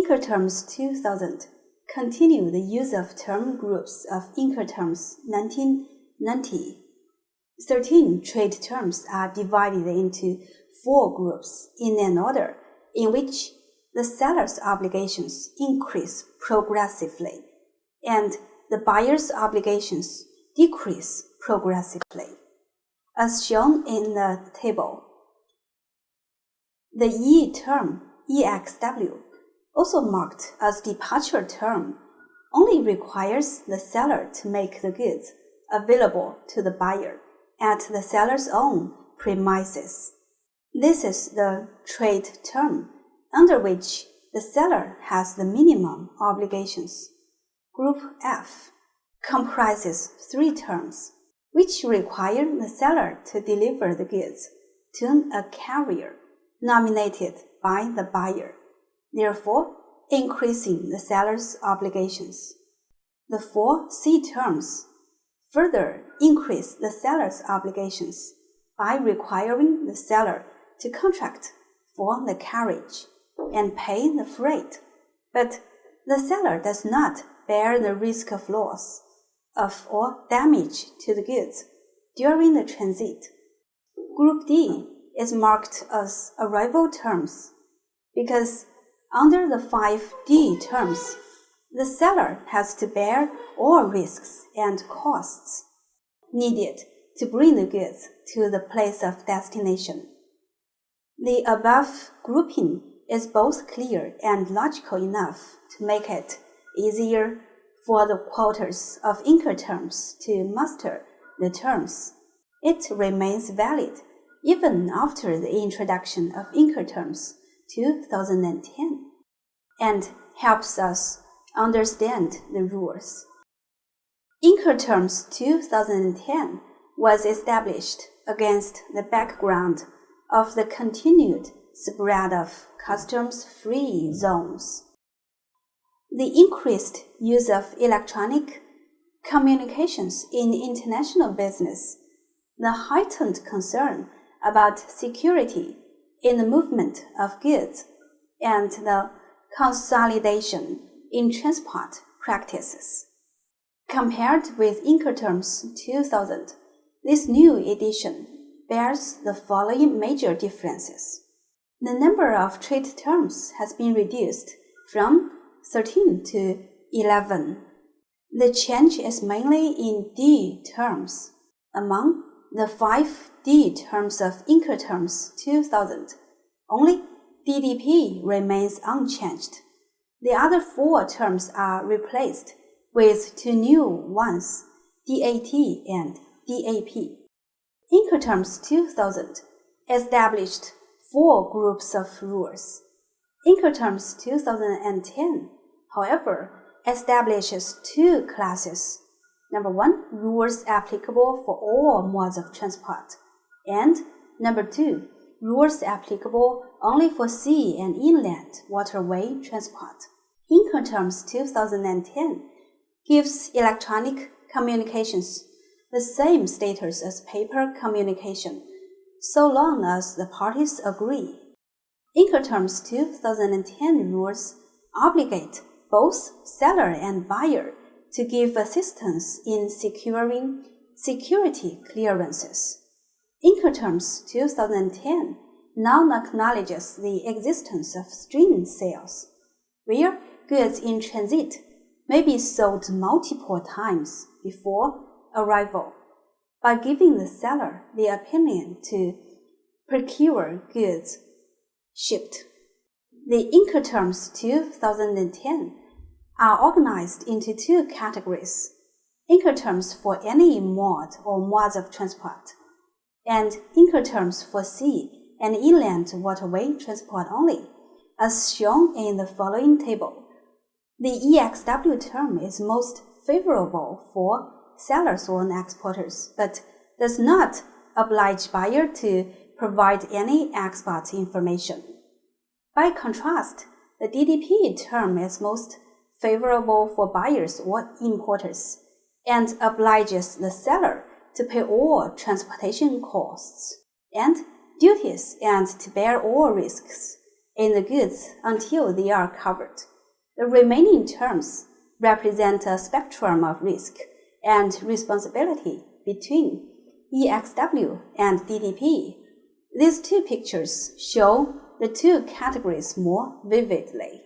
Incoterms 2000 continue the use of term groups of Incoterms 1990. 13 trade terms are divided into 4 groups in an order in which the seller's obligations increase progressively and the buyer's obligations decrease progressively, as shown in the table. The E term, EXW, also marked as departure term, only requires the seller to make the goods available to the buyer at the seller's own premises. This is the trade term under which the seller has the minimum obligations. Group F comprises 3 terms, which require the seller to deliver the goods to a carrier nominated by the buyer, therefore increasing the seller's obligations. The 4 C terms further increase the seller's obligations by requiring the seller to contract for the carriage and pay the freight, but the seller does not bear the risk of loss of or damage to the goods during the transit. Group D is marked as arrival terms because under the 5 D terms, the seller has to bear all risks and costs needed to bring the goods to the place of destination. The above grouping is both clear and logical enough to make it easier for the quoters of Incoterms to master the terms. It remains valid even after the introduction of Incoterms 2010 and helps us understand the rules. Incoterms 2010 was established against the background of the continued spread of customs-free zones. The increased use of electronic communications in international business, the heightened concern about security in the movement of goods, and the consolidation in transport practices. Compared with Incoterms 2000, this new edition bears the following major differences. The number of trade terms has been reduced from 13 to 11. The change is mainly in D terms. Among the 5 D terms of Incoterms 2000, only DDP remains unchanged. The other 4 terms are replaced with 2 new ones, DAT and DAP. Incoterms 2000 established 4 groups of rules. Incoterms 2010, however, establishes 2 classes. Number 1, rules applicable for all modes of transport, and number 2, rules applicable only for sea and inland waterway transport. Incoterms 2010 gives electronic communications the same status as paper communication, so long as the parties agree. Incoterms 2010 rules obligate both seller and buyer to give assistance in securing security clearances. Incoterms 2010 now acknowledges the existence of string sales, where goods in transit may be sold multiple times before arrival, by giving the seller the opinion to procure goods shipped. The Incoterms 2010 are organized into 2 categories: Incoterms for any mode or modes of transport, and Incoterms for sea and inland waterway transport only, as shown in the following table. The EXW term is most favorable for sellers or exporters, but does not oblige buyer to provide any export information. By contrast, the DDP term is most favorable for buyers or importers and obliges the seller to pay all transportation costs and duties and to bear all risks in the goods until they are covered. The remaining terms represent a spectrum of risk and responsibility between EXW and DDP. These two pictures show the two categories more vividly.